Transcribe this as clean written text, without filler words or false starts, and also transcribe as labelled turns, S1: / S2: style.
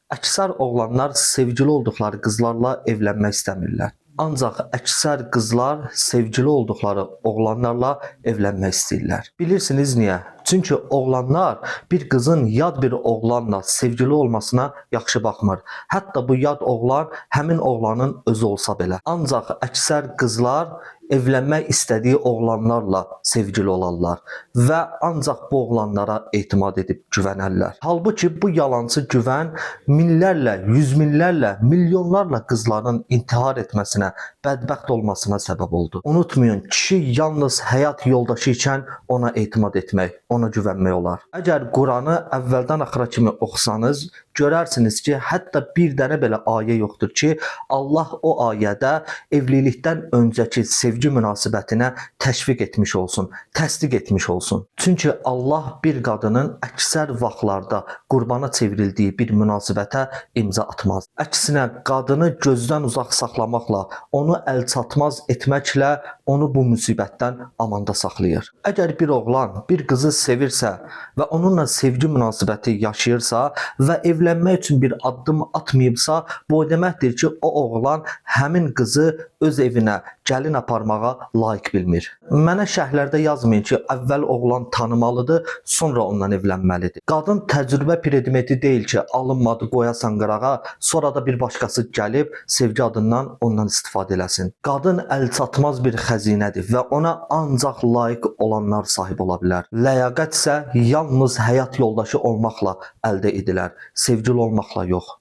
S1: Əksər oğlanlar sevgili olduqları qızlarla evlənmək istəmirlər. Ancaq əksər qızlar sevgili olduqları oğlanlarla evlənmək istəyirlər. Bilirsiniz niyə? Çünki oğlanlar bir qızın yad bir oğlanla sevgili olmasına yaxşı baxmır. Hətta bu yad oğlan həmin oğlanın özü olsa belə. Ancaq əksər qızlar evlənmək istədiyi oğlanlarla sevgili olarlar və ancaq bu oğlanlara etimad edib güvənərlər. Halbuki bu yalancı güvən minlərlə, yüz minlərlə, milyonlarla qızların intihar etməsinə, bədbəxt olmasına səbəb oldu. Unutmayın, kişi yalnız həyat yoldaşı ikən ona etimad etmək, ona güvənmək olar. Əgər Quranı əvvəldən axıra kimi oxusanız, görərsiniz ki, hətta bir dənə belə ayə yoxdur ki, Allah o ayədə evlilikdən öncəki sevgi münasibətinə təşviq etmiş olsun, təsdiq etmiş olsun. Çünki Allah bir qadının əksər vaxtlarda qurbana çevrildiyi bir münasibətə imza atmaz. Əksinə qadını gözdən uzaq saxlamaqla, onu əlçatmaz etməklə onu bu müsibətdən amanda saxlayır. Əgər bir oğlan bir qızı sevirsə və onunla sevgi münasibəti yaşayırsa və evlənmək üçün bir addım atmayıbsa, bu o deməkdir ki, o oğlan həmin qızı öz evinə gəlin aparmağa layiq bilmir. Mənə şərhlərdə yazmayın ki, əvvəl oğlan tanımalıdır, sonra ondan evlənməlidir. Qadın təcrübə predmeti deyil ki, alınmadı qoyasan qırağa, sonra da bir başqası gəlib sevgi adından ondan istifadə eləsin. Qadın əlçatmaz bir xəzinədir və ona ancaq layiq olanlar sahib ola bilər. Ləyaqət isə yalnız həyat yoldaşı olmaqla əldə edilir, sevgili olmaqla yox.